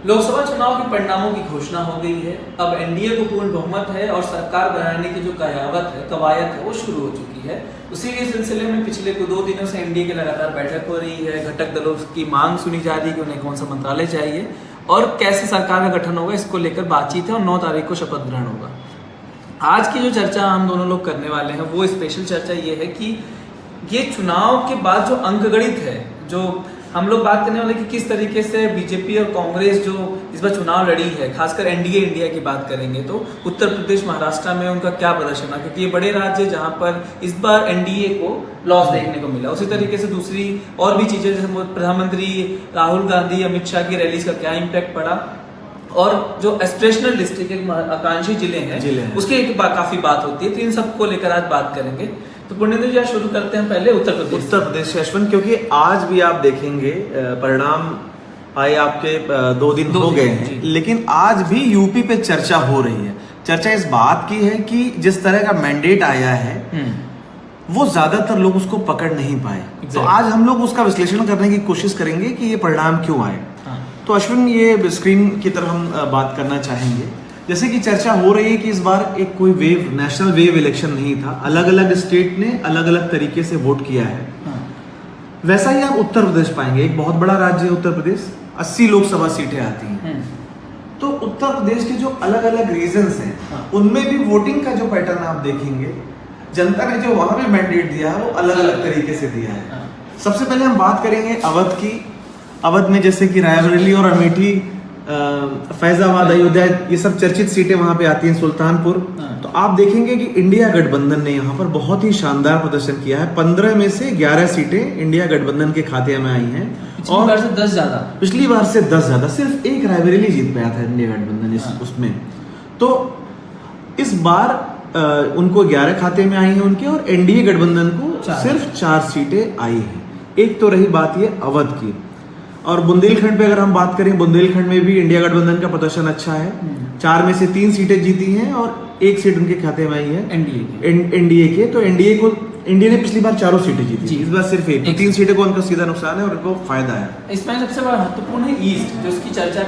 लोकसभा चुनाव के परिणामों की घोषणा हो गई है। अब एनडीए को पूर्ण बहुमत है और सरकार बनाने की जो कवायद है वो शुरू हो चुकी है। उसी के सिलसिले में पिछले 2 दिनों से एनडीए की लगातार बैठक हो रही है। घटक दलों की मांग सुनी जा रही है कि उन्हें कौन सा मंत्रालय चाहिए और कैसे सरकार का गठन होगा, इसको लेकर बातचीत है और 9 तारीख को शपथ ग्रहण होगा। आज की जो चर्चा हम दोनों लोग करने वाले हैं वो स्पेशल चर्चा ये है कि ये चुनाव के बाद जो अंकगणित है, जो हम लोग बात करने वाले कि किस तरीके से बीजेपी और कांग्रेस जो इस बार चुनाव लड़ी है, खासकर एनडीए इंडिया की बात करेंगे तो उत्तर प्रदेश महाराष्ट्र में उनका क्या प्रदर्शन है, क्योंकि ये बड़े राज्य जहां पर इस बार एनडीए को लॉस देखने को मिला। उसी तरीके से दूसरी और भी चीजें, जैसे प्रधानमंत्री राहुल गांधी अमित शाह की रैलीज का क्या इम्पैक्ट पड़ा और जो एस्पिरेशनल डिस्ट्रिक्ट आकांक्षी जिले हैं उसके काफी बात होती है। तो इन सबको लेकर आज बात करेंगे। तो पुण्येंद्र जी, शुरू करते हैं पहले उत्तर प्रदेश से अश्विन, क्योंकि आज भी आप देखेंगे परिणाम आए आपके 2 दिन हो गए हैं, लेकिन आज भी यूपी पे चर्चा हो रही है। चर्चा इस बात की है कि जिस तरह का मैंडेट आया है वो ज्यादातर लोग उसको पकड़ नहीं पाए। तो आज हम लोग उसका विश्लेषण करने की कोशिश करेंगे कि ये परिणाम क्यों आए। तो अश्विन, ये स्क्रीन की तरफ हम बात करना चाहेंगे। जैसे कि चर्चा हो रही है कि इस बार एक कोई नेशनल वेव इलेक्शन नहीं था, अलग अलग स्टेट ने अलग अलग तरीके से वोट किया है। वैसा ही आप उत्तर प्रदेश पाएंगे, एक बहुत बड़ा राज्य है उत्तर प्रदेश, 80 लोकसभा सीटें आती हैं। तो उत्तर प्रदेश के जो अलग अलग रीजन्स हैं उनमें भी वोटिंग का जो पैटर्न आप देखेंगे, जनता ने जो वहां पे मैंडेट दिया है वो अलग अलग तरीके से दिया है। सबसे पहले हम बात करेंगे अवध की। अवध में जैसे कि रायबरेली और अमेठी, फैजाबाद, अयोध्या, ये सब चर्चित सीटें वहां पे आती हैं, सुल्तानपुर। तो आप देखेंगे कि इंडिया गठबंधन ने यहाँ पर बहुत ही शानदार प्रदर्शन किया है। 15 में से 11 सीटें इंडिया गठबंधन के खाते में आई हैं और पिछली बार से 10 ज्यादा, सिर्फ एक रायबरेली जीत पाया था इंडिया गठबंधन उसमें। तो इस बार उनको 11 खाते में आई हैं उनके, और एनडीए गठबंधन को सिर्फ 4 सीटें आई हैं। एक तो रही बात ये अवध की। और बुंदेलखंड पे अगर हम बात करें, बुंदेलखंड में भी इंडिया गठबंधन का प्रदर्शन अच्छा है। 4 में से 3 सीटें जीती हैं और 1 सीट उनके खाते में आई है एनडीए के। तो इंडिया ने पिछली बार 4 सीटें जीती, इस बार सिर्फ 1। तो 3 सीटें को उनका सीधा नुकसान है और उनको फायदा है। इसमें सबसे बड़ा महत्वपूर्ण है ईस्ट, जिसकी चर्चा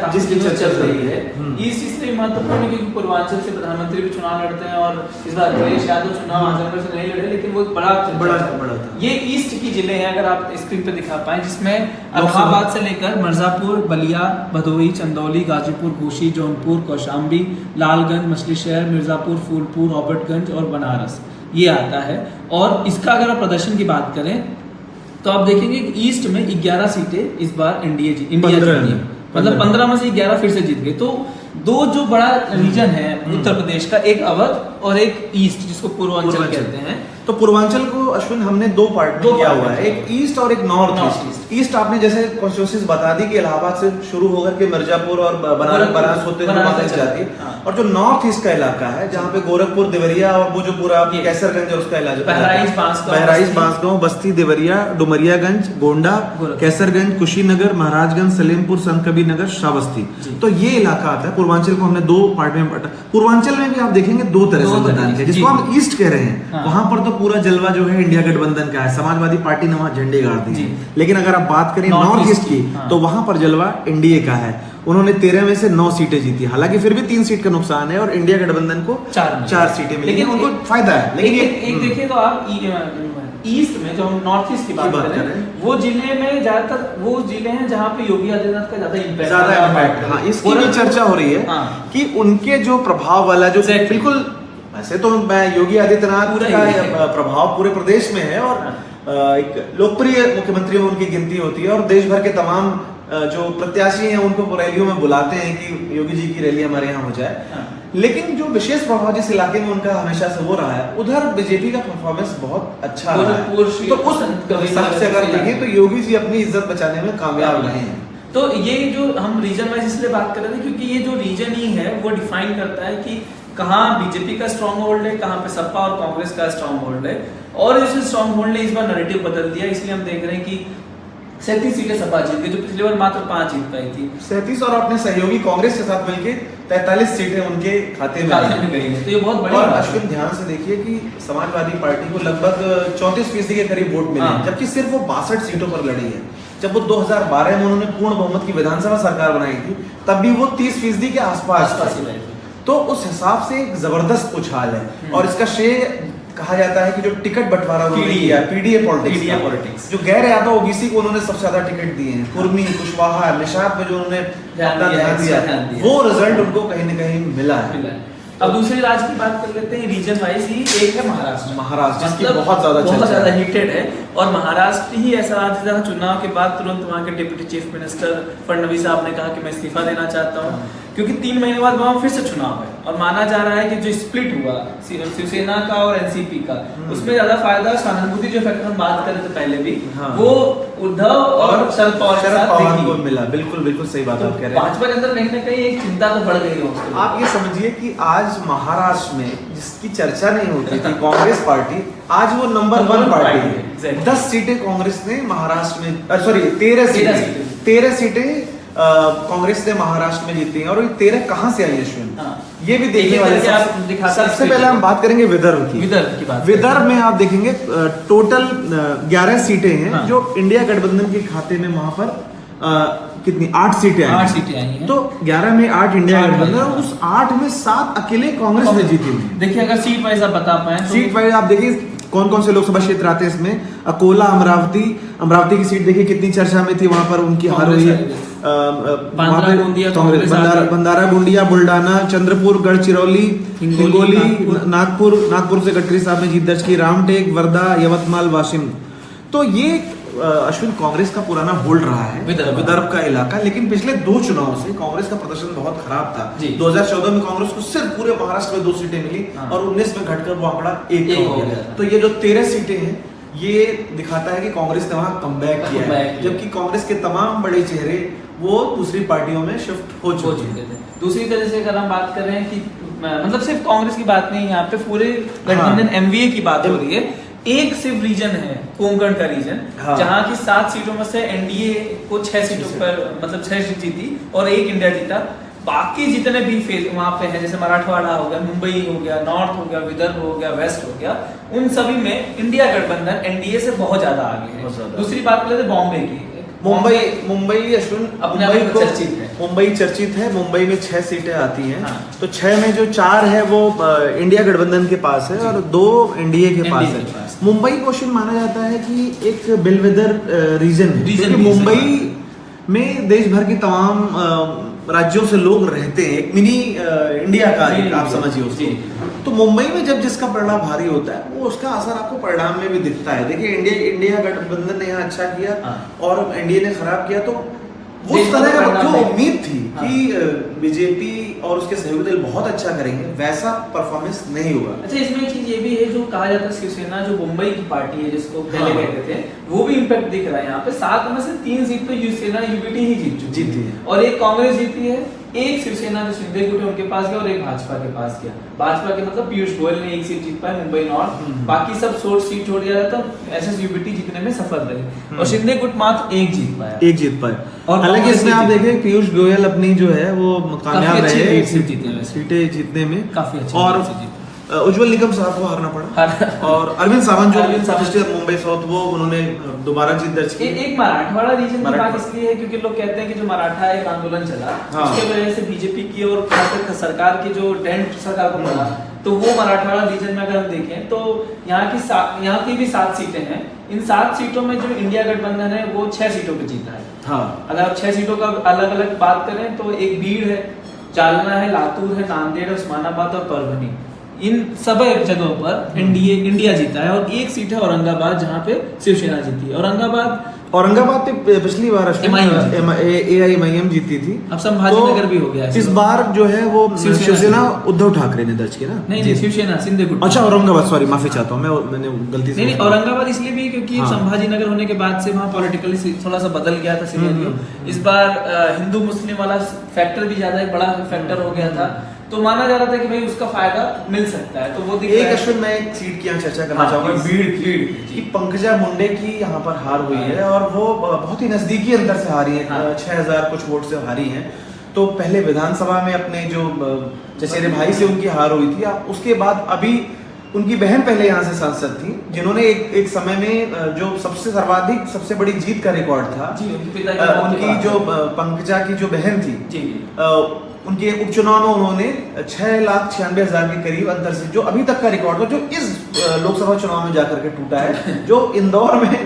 चल रही है। ईस्ट इसलिए महत्वपूर्ण है क्योंकि पूर्वांचल से प्रधानमंत्री भी चुनाव लड़ते हैं और इस बार अखिलेश यादव चुनाव आजमगढ़ से नहीं लड़े, लेकिन वो बड़ा था। ये ईस्ट की जिले हैं, अगर आप स्क्रीन पे दिखा पाए, जिसमें इलाहाबाद से लेकर मिर्जापुर, बलिया, भदोही, चंदौली, गाजीपुर, घोसी, जौनपुर, कौशाम्बी, लालगंज, मछलीशहर, मिर्जापुर, फूलपुर, रॉबर्टगंज और बनारस ये आता है। और इसका अगर आप प्रदर्शन की बात करें तो आप देखेंगे कि ईस्ट में 11 सीटें इस बार इंडिया जीती है, मतलब 15 में से 11 फिर से जीत गए। तो 2 जो बड़ा रीजन है उत्तर प्रदेश का, एक अवध और एक ईस्ट, जिसको पूर्वांचल कहते हैं। तो पूर्वांचल को अश्विन हमने 2 पार्ट में किया हुआ है, एक ईस्ट और एक नॉर्थ ईस्ट। ईस्ट आपने जैसे कॉन्स्टिट्यूंसीज बता दी कि इलाहाबाद से शुरू होकर के मिर्जापुर और बनारस होते हुए जाती है। और जो नॉर्थ ईस्ट का इलाका है, जहाँ पे गोरखपुर, देवरिया और वो जो पूरा कैसरगंज है उसका इलाका, बहराइच, बांसगांव, बस्ती, देवरिया, डुमरियागंज, गोंडा, कैसरगंज, कुशीनगर, महाराजगंज, सलेमपुर, संतकबीरनगर, श्रावस्ती। तो ये इलाका आता है। पूर्वांचल को हमने 2 पार्ट में बांटा। पूर्वांचल में भी आप देखेंगे 2 तरह से मतदान किया, जिसको हम ईस्ट कह रहे हैं। वहां पर तो पूरा जलवा जो है इंडिया गठबंधन का है, समाजवादी पार्टी ने वहां झंडे गाड़ दिए। लेकिन अगर आप बात करें नॉर्थ ईस्ट की, तो वहां पर जलवा एनडीए का है। उन्होंने 13 में से 9 सीटें जीती, हालांकि फिर भी 3 सीट का नुकसान है और इंडिया गठबंधन को 4 सीटें मिली, लेकिन उनको फायदा है। लेकिन एक देखिए तो आप ईस्ट में, जो हम नॉर्थ ईस्ट की बात कर रहे हैं, वो जिले में ज्यादातर वो जिले हैं जहाँ पे योगी आदित्यनाथ का ज्यादा इम्पैक्ट है। हाँ, इसकी भी चर्चा हो रही है कि उनके जो प्रभाव वाला जो बिल्कुल, वैसे तो योगी आदित्यनाथ का प्रभाव पूरे प्रदेश में है और एक लोकप्रिय मुख्यमंत्री में उनकी गिनती होती है और देश भर के तमाम जो प्रत्याशी हैं उनको रैलियों में बुलाते हैं कि योगी जी की रैली हमारे यहाँ हो जाए। लेकिन जो विशेष प्रभाव जिस इलाके में उनका हमेशा से हो रहा है, उधर बीजेपी का परफॉर्मेंस बहुत अच्छा रहा है। तो उस हिसाब से अगर देखें तो योगी जी अपनी इज्जत बचाने में कामयाब रहे हैं। तो ये जो हम रीजन वाइज इसलिए बात कर रहे थे क्योंकि ये जो रीजन ही है वो डिफाइन करता है कि कहाँ बीजेपी का स्ट्रॉन्ग होल्ड है, कहाँ पे सपा और कांग्रेस का स्ट्रॉन्ग होल्ड है। और इस स्ट्रॉन्ग होल्ड ने इस बार नैरेटिव बदल दिया। इसलिए हम देख रहे हैं कि 37 सीटें सपा जीत गई, जो पिछली बार मात्र 5 जीत पाई थी। 37 और अपने सहयोगी कांग्रेस के साथ मिलकर 43 सीटें उनके खाते में गई है। तो ये बहुत बड़ी और अश्विन, ध्यान से देखिए कि समाजवादी पार्टी को लगभग 34% के करीब वोट मिले, जबकि सिर्फ वो 62 सीटों पर लड़ी है। जब वो 2012 में उन्होंने पूर्ण बहुमत की विधानसभा सरकार बनाई थी, तब भी वो 30% के आसपास थे। तो उस हिसाब से एक जबरदस्त उछाल है, और इसका श्रेय कहा जाता है कि जो टिकट बंटवारा उन्होंने किया, पीडीए पॉलिटिक्स, जो गैर यादव ओबीसी को उन्होंने सबसे ज्यादा टिकट दिए हैं, कुर्मी, कुशवाहा, निषाद में जो उन्होंने अपना ध्यान दिया, वो रिजल्ट उनको कहीं न कहीं मिला है। अब दूसरे राज्य की बात कर लेते हैं रीजन वाइज ही। एक है महाराष्ट्र जिसकी बहुत ज्यादा हिटेड है, और महाराष्ट्र ही ऐसा राज्य जहाँ चुनाव के बाद तुरंत वहाँ के डिप्टी चीफ मिनिस्टर फडणवीस साहब ने कहा कि मैं इस्तीफा देना चाहता हूँ, क्योंकि 3 महीने बाद वहाँ फिर से चुनाव है, और माना जा रहा है कि जो स्प्लिट हुआ शिवसेना का और एनसीपी का, उसमें ज्यादा फायदा सहानुभूति जो फैक्टर हम बात कर रहे थे पहले भी, वो उद्धव और शरद पवार को मिला। बिल्कुल सही बात आप कह रहे हैं। भाजपा के अंदर कहीं ना कहीं एक चिंता तो बढ़ गई है। आप ये समझिए कि आज महाराष्ट्र में जिसकी चर्चा नहीं होती थी कांग्रेस पार्टी, आज वो नंबर 1 पार्टी है। 10 सीटें कांग्रेस ने महाराष्ट्र में, सॉरी 13 सीटें कांग्रेस ने महाराष्ट्र में जीती हैं, और ये 13 कहां से आई है? ये भी देखने वाले। सबसे पहले हम बात करेंगे विदर्भ की बात। विदर्भ में आप देखेंगे टोटल 11 सीटें हैं, जो इंडिया गठबंधन के खाते में वहां पर कितनी 8 सीटें आई हैं। तो 11 में 8 इंडिया गठबंधन, उस 8 में 7 अकेले कांग्रेस ने जीती हुई। देखिए अगर सीट वाइज आप बता पाए, सीट वाइज आप देखिए कौन कौन से लोकसभा क्षेत्र आते हैं इसमें। अकोला, अमरावती की सीट देखिए कितनी चर्चा में थी, वहां पर उनकी हार हुई है। बंदारा गोंदिया, बुल्डाना, चंद्रपुर, गढ़चिरौली, हिंगोली, नागपुर से गडकरी साहब ने जीत दर्ज की, रामटेक, वर्धा, यवतमाल, वाशिम। तो ये अश्विन कांग्रेस का पुराना होल्ड रहा है विदर्भ का इलाका, लेकिन पिछले 2 चुनावों से कांग्रेस का प्रदर्शन बहुत खराब था। 2014 में कांग्रेस को सिर्फ पूरे महाराष्ट्र में 2 सीटें मिली, और 19 में घटकर वो आंकड़ा 1 हो गया। तो ये जो 13 सीटें हैं, ये दिखाता है कि कांग्रेस ने वहां कमबैक किया है, जबकि कांग्रेस के तमाम बड़े चेहरे वो दूसरी पार्टियों में शिफ्ट हो चुके थे। दूसरी तरह से अगर हम बात कर रहे हैं कि मतलब सिर्फ कांग्रेस की बात नहीं, यहाँ पे पूरे गठबंधन एमवीए की बात हो रही है। एक सिर्फ रीजन है कोंकण का रीजन, जहाँ की 7 सीटों में से एनडीए को 6 सीटों पर मतलब 6 सीट जीती और 1 इंडिया जीता। बाकी जितने भी फेज वहां पे हैं, जैसे मराठवाड़ा हो गया, मुंबई हो गया, नॉर्थ हो गया, विदर्भ हो गया, वेस्ट हो गया, उन सभी में इंडिया गठबंधन एनडीए से बहुत ज्यादा आगे है। दूसरी बात कर लेते बॉम्बे की। मुंबई अश्विन मुंबई चर्चित है। मुंबई में 6 सीटें आती हैं। तो 6 में जो 4 है वो इंडिया गठबंधन के पास है, और 2 एनडीए के पास है। मुंबई को अश्विन माना जाता है कि एक बेलवेदर रीजन है, क्योंकि मुंबई में देश भर के तमाम राज्यों से लोग रहते हैं, एक मिनी इंडिया का आप समझिए उसको। तो मुंबई में जब जिसका परिणाम भारी होता है, वो उसका असर आपको परिणाम में भी दिखता है। देखिए इंडिया गठबंधन ने यहाँ अच्छा किया और एनडीए ने खराब किया, तो वो उस तरह का जो उम्मीद थी कि बीजेपी और उसके सहयोगी दल बहुत अच्छा करेंगे, वैसा परफॉर्मेंस नहीं हुआ। अच्छा, इसमें एक चीज ये भी है जो कहा जाता है, शिवसेना जो मुंबई की पार्टी है जिसको पहले कहते थे, वो भी इम्पैक्ट दिख रहा है यहाँ पे। 7 में से 3 सीट तो शिवसेना यूबीटी ही जीती है, और 1 कांग्रेस जीती है, 1 शिवसेना जो शिंदे गुट है उनके पास गया, और 1 भाजपा के पास गया। भाजपा के मतलब पीयूष गोयल ने 1 सीट जीत पाया मुंबई नॉर्थ, बाकी सब 16 सीट छोड़ दिया था, एसएसयूबीटी जीतने में सफल रहे, और शिंदे गुट मात्र 1 जीत पाए। और हालांकि इसमें आप देखें पीयूष गोयल अपनी जो है वो कामयाब रहे, सीटें जीतने में काफी अच्छी, और उज्जवल निगम साहब को हारना पड़ा, और अरविंद सावंत जो मुंबई साउथ, वो उन्होंने दोबारा जीत दर्ज की। एक मराठवाड़ा रीजन की बात इसलिए है क्योंकि लोग कहते हैं कि जो मराठा एक आंदोलन चला, उसके वजह से बीजेपी की और सरकार की जो डेंट सरकार को पड़ा, तो वो मराठवाड़ा रीजन में अगर हम देखें तो यहाँ की भी 7 सीटें हैं। इन 7 सीटों में जो इंडिया गठबंधन है वो 6 सीटों पे जीता है। अगर आप 6 सीटों का अलग अलग बात करें तो एक बीड़ है, जालना है, लातूर है, नांदेड़, उस्मानाबाद और परभनी, इन सब जगहों पर इंडिया जीता है, और 1 सीट है औरंगाबाद जहाँ पे शिवसेना जीती है। औरंगाबाद पे पिछली बार एआईएमआईएम जीती थी, अब संभाजी नगर भी हो गया। इस बार जो है वो शिवसेना उद्धव ठाकरे ने दर्ज किया ना? नहीं, शिवसेना शिंदे गुट। अच्छा, औरंगाबाद, सॉरी माफी चाहता हूँ, मैंने गलती से। नहीं, औरंगाबाद इसलिए भी क्योंकि संभाजी नगर होने के बाद से वहाँ पॉलिटिकली थोड़ा सा बदल गया था सिनेरियो। इस बार हिंदू मुस्लिम वाला फैक्टर भी ज्यादा एक बड़ा फैक्टर हो गया था, तो माना जा रहा था कि भाई उसका फायदा मिल सकता है। तो वो एक अश्विन, मैं एक सीट की यहाँ चर्चा करना चाहूंगा, बीड़ की पंकजा मुंडे की यहाँ पर हार हुई है, और वो बहुत ही नजदीकी अंतर से हारी है, 6000 कुछ वोट से हारी है। तो पहले विधानसभा में अपने जो चचेरे भाई से उनकी हार हुई थी, उसके बाद अभी उनकी बहन पहले यहाँ से सांसद थी, जिन्होंने एक समय में जो सबसे बड़ी जीत का रिकॉर्ड था जी, उनकी जो पंकजा की जो बहन थी जी, उनके उपचुनाव में उन्होंने 6,96,000 के करीब अंतर से, जो अभी तक का रिकॉर्ड था, जो इस लोकसभा चुनाव में जाकर के टूटा है, जो इंदौर में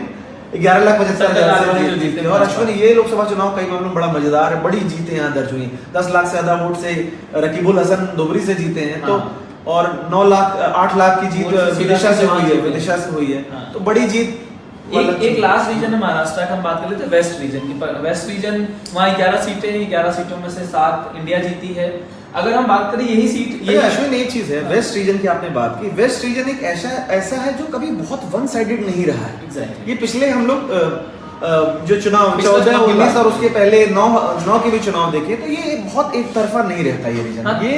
11,75,000 से जीते। और अश्विन, ये लोकसभा चुनाव कई मामलों में बड़ा मजेदार है, बड़ी जीतें यहाँ दर्ज हुई, 10 लाख से ज्यादा वोट से रकीबुल हसन दुबरी से जीते हैं, तो और 8 लाख की जीत विदिशा से हुई है, तो बड़ी जीत। एक लास्ट रीजन है महाराष्ट्र का, हम बात कर लेते हैं वेस्ट रीजन की। वेस्ट रीजन वहाँ 11 सीटें, 11 सीटों में से 7 इंडिया जीती है। अगर हम बात करें यही सीट, ये अश्विन एक चीज है, वेस्ट रीजन की आपने बात की, वेस्ट रीजन एक ऐसा है जो कभी बहुत वन साइडेड नहीं रहा है। ये पिछले हम लोग जो चुनाव 14, 19 और उसके पहले 9 के भी चुनाव देखे, तो ये बहुत एक तरफा नहीं रहता ये रीजन। ये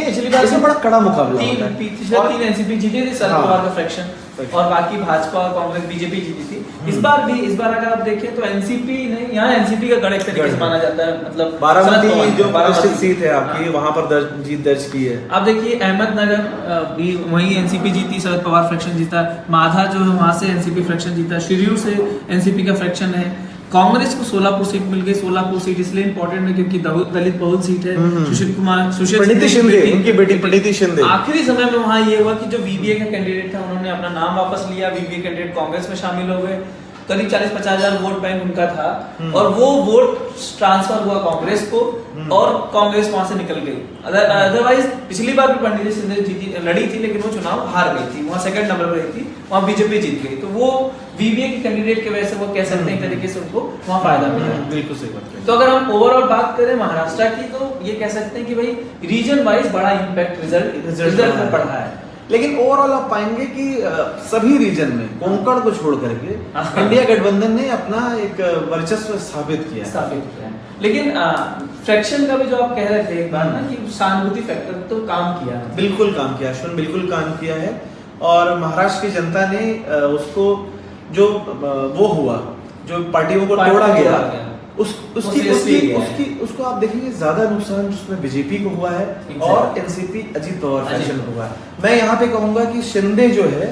इसमें बड़ा कड़ा मुकाबला होता है। पिछले 3 एनसीपी जीती थी, शरद पवार का फ्रैक्शन, और बाकी भाजपा और कांग्रेस बीजेपी जीती थी। इस बार अगर आप देखें तो एनसीपी नहीं, यहाँ एनसीपी का गढ़ एक तरीके से माना जाता है, मतलब बारामती जो प्रतिष्ठित सीट है आपकी, वहां पर जीत दर्ज की है। आप देखिए अहमदनगर भी वहीं एनसीपी जीती, शरद पवार फ्रैक्शन जीता, माधा जो है वहां से एनसीपी फ्रैक्शन जीता, शिरयूर से एनसीपी का फ्रैक्शन है। कांग्रेस को 16 सीट मिल गई। 16 सीट इसलिए इंपॉर्टेंट है क्योंकि दलित बहुल सीट है। सुशील शिंदे, उनकी बेटी प्रीति शिंदे। आखिरी समय में वहां ये हुआ कि जो वीवीए का कैंडिडेट था, उन्होंने अपना नाम वापस लिया, वीवीए कैंडिडेट कांग्रेस में शामिल हो गए। करीब 40-50 हजार वोट बैंक उनका था, और वो वोट ट्रांसफर हुआ कांग्रेस को, और कांग्रेस वहां से निकल गई। अदरवाइज पिछली बार भी पंडित शिंदे लड़ी थी, लेकिन वो चुनाव हार गई थी, वहां सेकंड नंबर पर रही थी, वहां बीजेपी जीत गई। तो वो वीवीए के कैंडिडेट की वजह से वो कह सकते हैं एक तरीके से उनको वहां फायदा मिला। बिल्कुल सही बात। तो अगर हम ओवरऑल बात करें महाराष्ट्र की, तो ये कह सकते हैं कि भाई रीजन वाइज बड़ा इम्पैक्ट रिजल्ट में पड़ा है। लेकिन ओवरऑल आप पाएंगे कि सभी रीजन में कोंकण को छोड़ करके इंडिया गठबंधन ने अपना एक वर्चस्व स्थापित किया है। लेकिन फ्रैक्शन का भी जो आप कह रहे थे एक बार ना, कि सहानुभूति फैक्टर तो काम किया, बिल्कुल काम किया अश्विन, बिल्कुल काम किया है। और महाराष्ट्र की जनता ने उसको जो वो हुआ, जो पार्टियों को तोड़ा गया, उसको आप देखेंगे ज्यादा नुकसान जिसमें बीजेपी को हुआ है और एनसीपी अजीत पवार फैक्शन को हुआ है। मैं यहाँ पे कहूंगा कि शिंदे जो है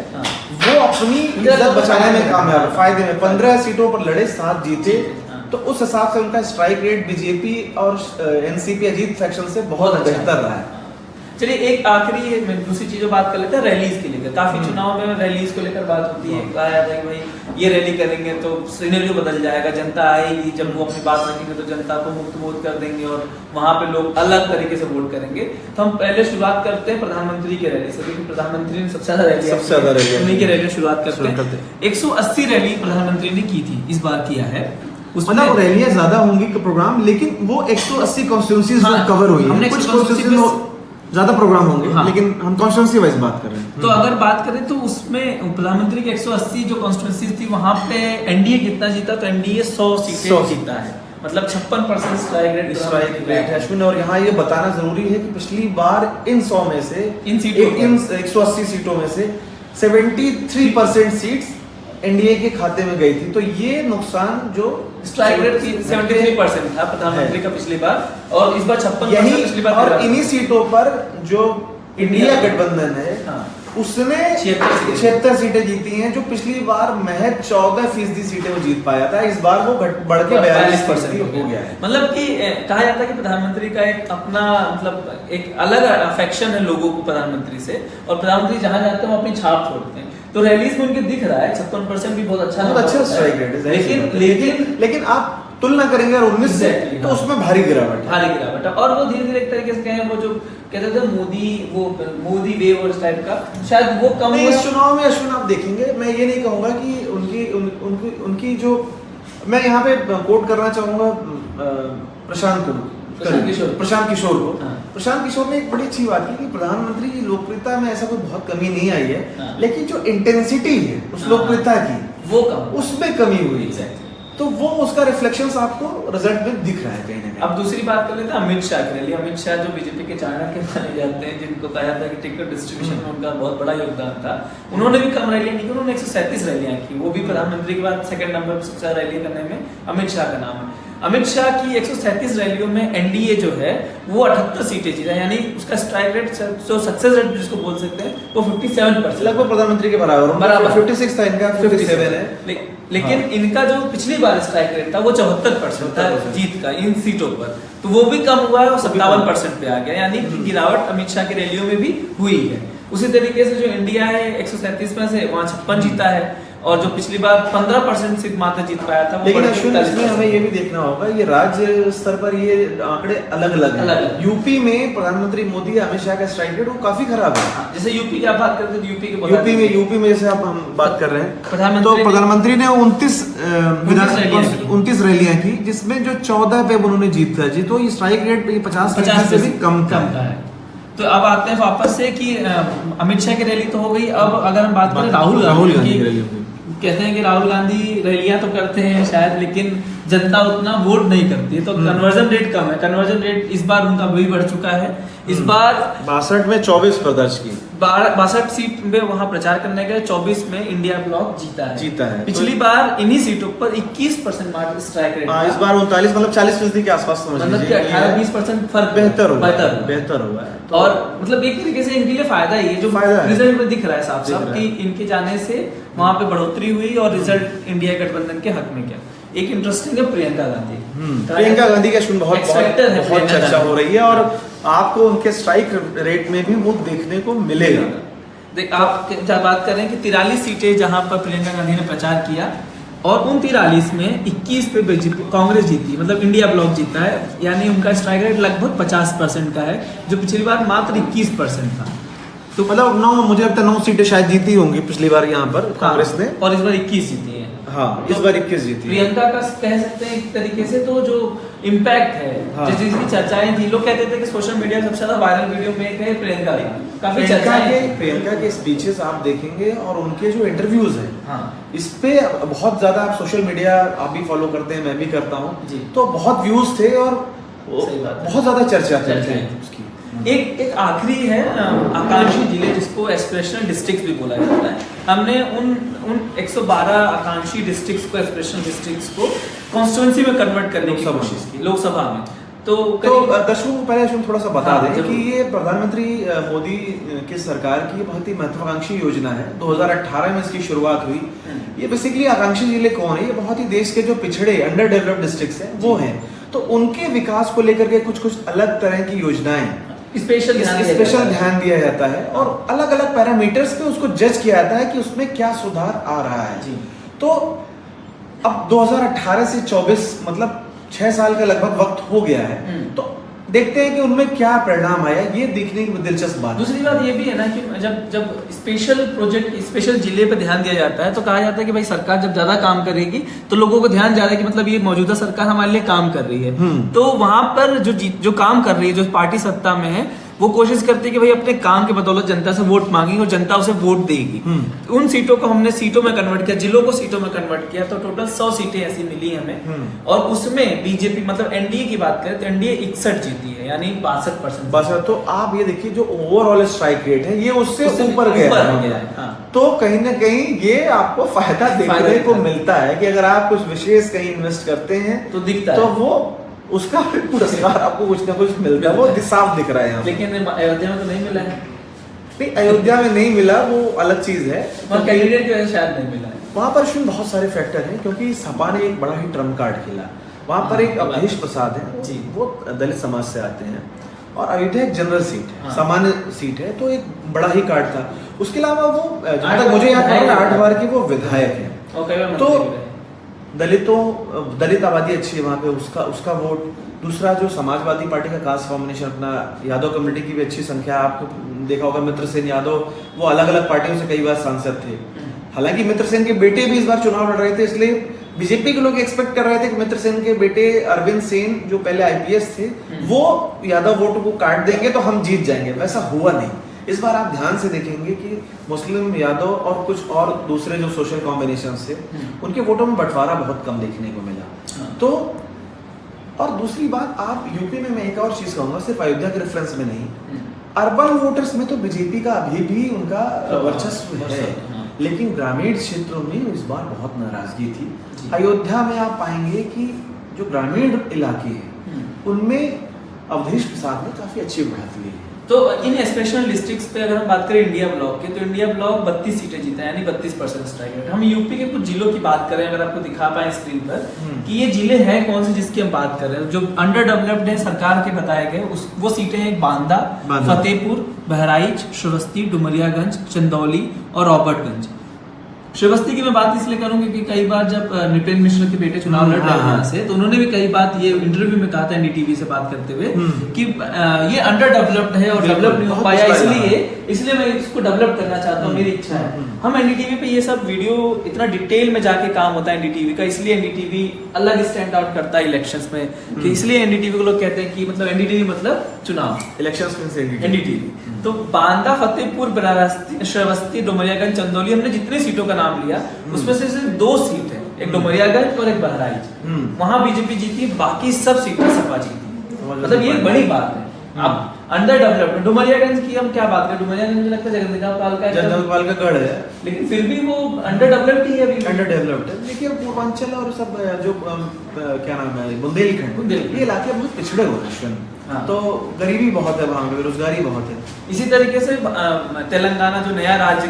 वो अपनी इज्जत बचाने में कामयाब है, फायदे में 15 सीटों पर लड़े, 7 जीते, तो उस हिसाब से उनका स्ट्राइक रेट बीजेपी और एनसीपी अजीत फैक्शन से बहुत बेहतर रहा है। चलिए एक आखिरी दूसरी चीजों बात कर लेते हैं रैलीज के लेकर। काफी चुनाव में रैलीज को लेकर बात होती है, कहा जाता है कि भाई ये रैली करेंगे तो सिनेरियो बदल जाएगा, जनता आएगी, जब वो अपनी बात रखेंगे तो जनता को मुक्त बोध कर देंगे और वहां पे लोग अलग तरीके से वोट करेंगे। तो हम पहले शुरुआत करते हैं प्रधानमंत्री के रैली से, क्योंकि प्रधानमंत्री ने सबसे ज्यादा रैली उन्हीं के रैली शुरुआत करते हैं। 180 रैली प्रधानमंत्री ने की थी, इस बार किया है। मतलब रैलियां ज्यादा होंगी प्रोग्राम, लेकिन वो 180 कॉन्स्टिट्यूंसीज कवर हुई है। कुछ कॉन्स्टिट्यूंसी ज्यादा प्रोग्राम होंगे, लेकिन हम कॉन्स्टिट्यूंसी वाइज बात कर रहे हैं। तो अगर बात करें तो उसमें प्रधानमंत्री की 180 जो कॉन्स्टिट्यूंसी थी, वहां पे एनडीए कितना जीता, तो एनडीए 100 सीटें जीता है, मतलब 56% स्ट्राइक रेट है अश्विन। और यहाँ ये बताना जरूरी है कि पिछली बार इन 100 में से, इन 180 सीटों में से 73% सीट्स एनडीए के खाते में गई थी। तो ये नुकसान जो स्ट्राइक रेट 73% था प्रधानमंत्री का पिछली बार, और इस बार 56% पिछली बार। और इन्हीं सीटों पर जो इंडिया गठबंधन है, उसने 76 सीटें जीती हैं, जो पिछली बार महज 14% सीटें वो जीत पाया था। इस बार वो बढ़ के 42% हो गया है। मतलब कि कहा जाता है कि प्रधानमंत्री का एक अपना, मतलब एक अलग अफेक्शन है लोगों को प्रधानमंत्री से, और प्रधानमंत्री जहां जाते हैं वो अपनी छाप छोड़ते हैं। तो रैलीज में उनके दिख रहा है 56% भी बहुत अच्छा स्ट्राइक रेट है। लेकिन आप तुलना करेंगे 19 से, तो उसमें भारी गिरावट है। और वो धीरे धीरे एक तरीके से कहें, वो जो कहते थे मोदी वेव और इस टाइप का, शायद वो कम नहीं। इस चुनाव में अश्विन आप देखेंगे, मैं ये नहीं कहूंगा कि उनकी जो, मैं यहाँ पे कोट करना चाहूंगा प्रशांत किशोर को। प्रशांत किशोर ने एक बड़ी अच्छी बात की कि प्रधानमंत्री की लोकप्रियता में ऐसा कोई बहुत कमी नहीं आई है, लेकिन जो इंटेंसिटी है उस लोकप्रियता की, वो उसमें कमी हुई है। तो वो उसका रिफ्लेक्शंस आपको रिजल्ट में दिख रहा है कहीं ना कहीं। अब दूसरी बात कर लेते हैं अमित शाह की रैली। अमित शाह जो बीजेपी के चाणक्य माने जाते हैं, जिनको कहा जाता है कि टिकट डिस्ट्रीब्यूशन में उनका बहुत बड़ा योगदान था, उन्होंने भी कम रैलियां नहीं की, उन्होंने 137 रैलियां की। वो भी प्रधानमंत्री के बाद सेकंड नंबर पर सबसे ज्यादा रैली करने में अमित शाह का नाम है। अमित शाह की 137 रैलियों में एनडीए जो है वो 78 सीटें जीता, यानी उसका स्ट्राइक रेट, जो सक्सेस रेट जिसको बोल सकते हैं, वो 57%, लगभग प्रधानमंत्री के बराबर 56 था, इनका 57 है। लेकिन इनका जो पिछली बार स्ट्राइक रेट था वो 74% था जीत का इन सीटों पर, तो वो भी कम हुआ है और 57% पे आ गया, यानी कि गिरावट अमित शाह की रैलियों में भी हुई है। उसी तरीके से जो इंडिया है 137 में से वहाँ 56 जीता है, और जो पिछली बार 15% से मात्र जीत पाया था। लेकिन अश्विन, इसमें हमें ये भी देखना होगा, ये राज्य स्तर पर ये आंकड़े अलग अलग हैं। यूपी में प्रधानमंत्री मोदी अमित शाह का स्ट्राइक रेट वो काफी खराब है। जैसे यूपी की आप बात करते हैं, यूपी में जैसे आप हम बात कर रहे हैं, तो प्रधानमंत्री ने 29 रैलियां की, जिसमें जो 14 पे उन्होंने जीता जी, तो ये स्ट्राइक रेट 50 से भी कम का है। तो अब आते हैं वापस से कि अमित शाह की रैली तो हो गई, अब अगर हम बात करें राहुल गांधी की रैली, कहते हैं कि राहुल गांधी रैलियां तो करते हैं शायद, लेकिन जनता उतना वोट नहीं करती है, तो कन्वर्जन रेट कम है। कन्वर्जन रेट इस बार उनका भी बढ़ चुका है। इस बार 62 में 24 पर दर्ज की, 62 सीट में वहां प्रचार करने गए, 24 में इंडिया ब्लॉक जीता है। पिछली बार इन्हीं सीटों पर 21% मार्क स्ट्राइक रेट, इस बार 39, मतलब 40% के आसपास समझ लीजिए, मतलब कि 18-20% फर्क बेहतर हुआ है। और मतलब एक तरीके से इनके लिए फायदा ही है, जो रिजल्ट में दिख रहा है साफ साफ कि इनके जाने से वहां पे बढ़ोतरी हुई और रिजल्ट इंडिया गठबंधन के हक में गया। एक इंटरेस्टिंग है प्रियंका गांधी का बहुत चर्चा हो रही है, और आपको उनके स्ट्राइक रेट में भी वो देखने को मिलेगा। देख, आप जब बात करें कि 43 सीटें जहां पर प्रियंका गांधी ने प्रचार किया, और उन 43 में 21 पे बीजेपी कांग्रेस जीती, मतलब इंडिया ब्लॉक जीता है, यानी उनका स्ट्राइक रेट लगभग 50% का है, जो पिछली बार मात्र 21% था। तो मतलब 9, मुझे लगता है 9 सीटें शायद जीती होंगी पिछली बार यहाँ पर कांग्रेस ने, और इस बार 21 जीती है। हाँ, इस बार 21 जीती है। प्रियंका का कह सकते हैं एक तरीके से तो जो इम्पैक्ट है, जिस चीज की चर्चाएं थी, लोग कहते थे कि सोशल मीडिया सबसे ज्यादा वायरल वीडियो में एक है प्रियंका की, काफी प्रियंका के स्पीचेस आप देखेंगे और उनके जो इंटरव्यूज हैं, हाँ, इस पे बहुत ज्यादा, आप सोशल मीडिया आप भी फॉलो करते हैं, मैं भी करता हूँ, तो बहुत व्यूज थे और बहुत ज्यादा चर्चा थी। एक आखिरी है आकांक्षी जिले, जिसको एस्पिरेशनल डिस्ट्रिक्ट भी बोला जाता है। हमने उन 112 आकांक्षी डिस्ट्रिक्ट्स को, एस्पिरेशनल डिस्ट्रिक्ट्स को कॉन्स्टिट्यूएंसी में कन्वर्ट करने की कोशिश की लोकसभा में। तो दर्शकों को पहले थोड़ा सा बता दें कि ये प्रधानमंत्री मोदी की सरकार की बहुत ही महत्वाकांक्षी योजना है। 2018 में इसकी शुरुआत हुई। ये बेसिकली आकांक्षी जिले कौन है? ये बहुत ही देश के जो पिछड़े, अंडर डेवलप्ड डिस्ट्रिक्ट्स हैं वो हैं, तो उनके विकास को लेकर के कुछ अलग तरह की योजनाएं स्पेशल ध्यान दिया जाता है, और अलग अलग पैरामीटर्स पे उसको जज किया जाता है कि उसमें क्या सुधार आ रहा है। तो अब 2018 से 24, मतलब 6 साल का लगभग वक्त हो गया है, तो देखते हैं कि उनमें क्या परिणाम आया, ये देखने की दिलचस्प बात। दूसरी बात ये भी है ना कि जब स्पेशल प्रोजेक्ट, स्पेशल जिले पे ध्यान दिया जाता है, तो कहा जाता है कि भाई सरकार जब ज्यादा काम करेगी तो लोगों को ध्यान जा रहा है कि मतलब ये मौजूदा सरकार हमारे लिए काम कर रही है। तो वहां पर जो काम कर रही है, जो पार्टी सत्ता में है, वो कोशिश करती है कि भाई अपने काम के बदौलत जनता से वोट मांगी और जनता उसे वोट देगी। उन सीटों को हमने सीटों में कन्वर्ट किया, जिलों को सीटों में कन्वर्ट किया, तो टोटल 100 सीटें ऐसी मिली हमें। और उसमें बीजेपी, मतलब एनडीए की बात करें तो एनडीए 61 जीती है, यानी 62%। तो आप ये देखिए, जो ओवरऑल स्ट्राइक रेट है ये उससे ऊपर गया है। तो कहीं ना कहीं ये आपको फायदा देखने को मिलता है कि अगर आप कुछ विशेष कहीं इन्वेस्ट करते हैं तो दिखता है, तो वो उसका पुरस्कार आपको कुछ ना कुछ मिलता है, वो साफ दिख रहा है यहाँ। लेकिन अयोध्या में तो नहीं मिला है। नहीं, अयोध्या में नहीं मिला, वो अलग चीज है, कैंडिडेट की वजह से शायद नहीं मिला है। वहां पर बहुत सारे फैक्टर हैं, क्योंकि सपा ने एक बड़ा ही ट्रम्प कार्ड खेला। वहां पर एक अवधेश प्रसाद है जी, वो दलित समाज से आते हैं, और अयोध्या एक जनरल सीट है, सामान्य सीट है, तो एक बड़ा ही कार्ड था। उसके अलावा वो मुझे याद है 8 बार की वो विधायक है, तो दलित आबादी अच्छी है वहाँ पे, उसका वोट। दूसरा, जो समाजवादी पार्टी का कास्ट फॉर्मेशन, अपना यादव कम्युनिटी की भी अच्छी संख्या, आपको देखा होगा मित्र सेन यादव, वो अलग अलग पार्टियों से कई बार सांसद थे। हालांकि मित्र सेन के बेटे भी इस बार चुनाव लड़ रहे थे, इसलिए बीजेपी के लोग एक्सपेक्ट कर रहे थे कि मित्र सेन के बेटे अरविंद सेन, जो पहले आईपीएस थे, वो यादव वोट को काट देंगे तो हम जीत जाएंगे। वैसा हुआ नहीं। इस बार आप ध्यान से देखेंगे कि मुस्लिम, यादव और कुछ और दूसरे जो सोशल कॉम्बिनेशन थे, उनके वोटों में बंटवारा बहुत कम देखने को मिला। तो और दूसरी बात, आप यूपी में, मैं एक और चीज कहूंगा, सिर्फ अयोध्या के रेफरेंस में नहीं, अर्बन वोटर्स में तो बीजेपी का अभी भी उनका वर्चस्व है, लेकिन ग्रामीण क्षेत्रों में इस बार बहुत नाराजगी थी। अयोध्या में आप पाएंगे कि जो ग्रामीण इलाके हैं उनमें अवधेश प्रसाद ने काफी अच्छी बढ़त ली है। तो इन एस्पिरेशनल डिस्ट्रिक्ट्स पे अगर हम बात करें इंडिया ब्लॉक के, तो इंडिया ब्लॉक 32 सीटें जीता है, यानी 32% स्ट्राइक रेट। हम यूपी के कुछ जिलों की बात करें, अगर आपको दिखा पाए स्क्रीन पर कि ये जिले हैं कौन से जिसकी हम बात कर रहे हैं, जो अंडर डेवलप्ड है सरकार के बताए गए, वो सीटें हैं बांदा, फतेहपुर, बहराइच, श्रावस्ती, डुमरियागंज, चंदौली और रॉबर्टगंज। श्रावस्ती की मैं बात इसलिए करूंगी कि कई बार जब नृपेंद्र मिश्र के बेटे चुनाव लड़ रहे हैं से, तो उन्होंने भी कई बात ये इंटरव्यू में कहा था एनडीटीवी से बात करते हुए कि ये अंडर डेवलप्ड है और डेवलप नहीं हो पाया, इसलिए मैं इसको डेवलप करना चाहता हूँ, मेरी इच्छा है। हम एनडीटीवी पे ये सब वीडियो इतना डिटेल में जाके काम होता है एनडीटीवी का, इसलिए एनडीटीवी अलग स्टैंड आउट करता है इलेक्शंस में, कि इसलिए एनडीटीवी को लोग कहते हैं कि मतलब एनडीटीवी मतलब चुनाव, इलेक्शंस में से एनडीटीवी। तो बांदा, फतेहपुर, श्रावस्ती, डुमरियागंज, चंदौली, हमने जितने सीटों का नाम लिया उसमें से सिर्फ 2 सीट है, एक डुमरियागंज और एक बहराइच। वहां बीजेपी जीती, बाकी सब सीटें सपा जीती। मतलब ये बड़ी बात है। अब अंडर डेवलपमेंट डुमरियागंज की हम क्या बात करें, डुमरियागंज मुझे लगता है जगदम्बिका का गढ़ है, लेकिन फिर भी वो अंडर डेवलप्ड ही है अभी, अंडर डेवलप्ड है। देखिए पूर्वांचल और सब जो क्या नाम है बुंदेलखंड, ये इलाके बहुत पिछड़े हुए हैं, तो गरीबी बहुत है वहाँ पे, बेरोजगारी बहुत है। इसी तरीके से तेलंगाना जो नया राज्य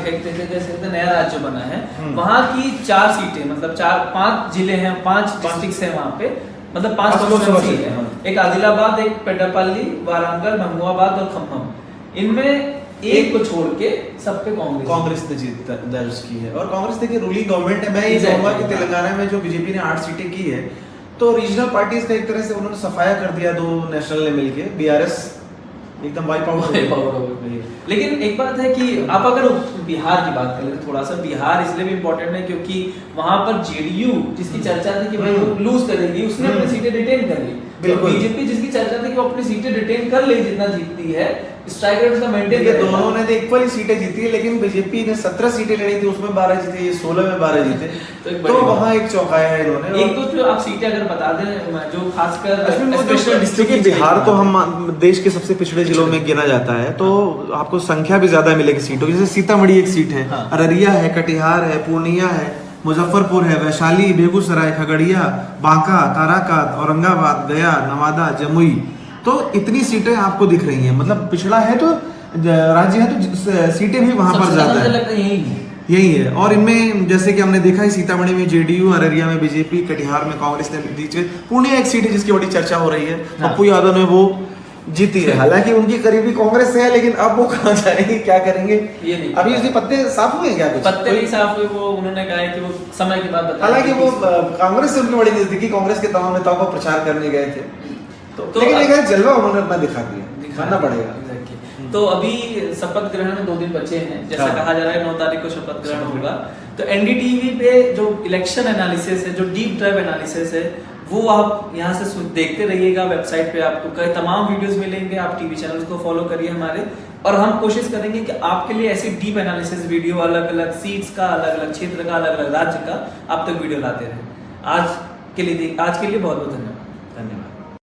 नया राज्य बना है, वहाँ की 4 सीटें, मतलब 5 जिले हैं, 5 डिस्ट्रिक्ट्स हैं वहाँ पे, मतलब 5 कॉन्स्टिट्यूएंसी है। एक आदिलाबाद, एक पेड्डापल्ली, वारंगल, महबूबाबाद और खम्मम। इनमें एक को छोड़ के सब पे कांग्रेस ने जीत दर्ज की है। और कांग्रेस देखिए रूलिंग गवर्नमेंट है। मैं ये कहूंगा कि तेलंगाना में जो बीजेपी ने 8 सीटें की है, तो रीजनल पार्टीज का एक तरह से उन्होंने सफाया कर दिया, 2 नेशनल ने मिलके, बीआरएस एकदम वाइप आउट हो गई। लेकिन एक बात है कि आप अगर बिहार की बात करें, थोड़ा सा बिहार इसलिए भी इम्पोर्टेंट है क्योंकि वहां पर जेडीयू जिसकी चर्चा थी कि भाई वो लूज करेगी, उसने अपनी सीटें रिटेन कर ली। बिल्कुल। बीजेपी जिसकी चर्चा थी कि वो अपनी सीटें रिटेन कर ले जितना जीतती है, स्ट्राइक रेट उसका मेंटेन कर, दोनों ने तो इक्वली सीटें जीती है, लेकिन बीजेपी ने 17 सीटें लड़ी थी, उसमें 12 जीते, ये 16 में 12 जीते। तो वहाँ एक चौंकाया है इन्होंने। एक तो जो आप सीटें अगर बता दें, जो खासकर डिस्ट्रिक्ट, बिहार तो हम देश के सबसे पिछड़े जिलों में गिना जाता है, तो आपको संख्या भी ज्यादा मिलेगी सीटों की। जैसे सीतामढ़ी एक सीट है, अररिया है, कटिहार है, पूर्णिया है, मुजफ्फरपुर है, वैशाली, बेगूसराय, खगड़िया, बांका, काराकाट, औरंगाबाद, गया, नवादा, जमुई। तो इतनी सीटें आपको दिख रही हैं। मतलब पिछड़ा है तो राज्य है तो सीटें भी वहां पर ज्यादा है, यही है। और इनमें जैसे कि हमने देखा है, सीतामढ़ी में जेडीयू, अररिया में बीजेपी, कटिहार में कांग्रेस ने जीती। पूर्णिया एक सीट है जिसकी बड़ी चर्चा हो रही है, पप्पू यादव ने वो जीती है। हालांकि उनकी करीबी कांग्रेस से है, लेकिन अब वो कहाँ जाएंगे, क्या करेंगे, ये नहीं। अभी उसके पत्ते साफ हुए क्या? कुछ पत्ते नहीं साफ हुए, वो उन्होंने कहा है कि वो समय के बाद। हालांकि वो कांग्रेस से उनकी बड़ी नजदीकी, कांग्रेस के तमाम नेताओं को प्रचार करने गए थे, तो लेकिन एक जलवा उन्होंने अपना दिखा दिखाना पड़ेगा। तो अभी शपथ ग्रहण में 2 दिन बचे हैं, जैसा कहा जा रहा है 9 तारीख को शपथ ग्रहण होगा। तो एनडीटीवी पे जो इलेक्शन एनालिसिस है, जो डीप ड्राइव एनालिसिस है, वो आप यहाँ से देखते रहिएगा। वेबसाइट पे आपको कई तमाम वीडियोस मिलेंगे, आप टीवी चैनल्स को फॉलो करिए हमारे, और हम कोशिश करेंगे कि आपके लिए ऐसी डीप एनालिसिस वीडियो, अलग अलग सीट्स का, अलग अलग क्षेत्र का, अलग अलग राज्य का आप तक वीडियो लाते रहे। आज के लिए बहुत बहुत धन्यवाद।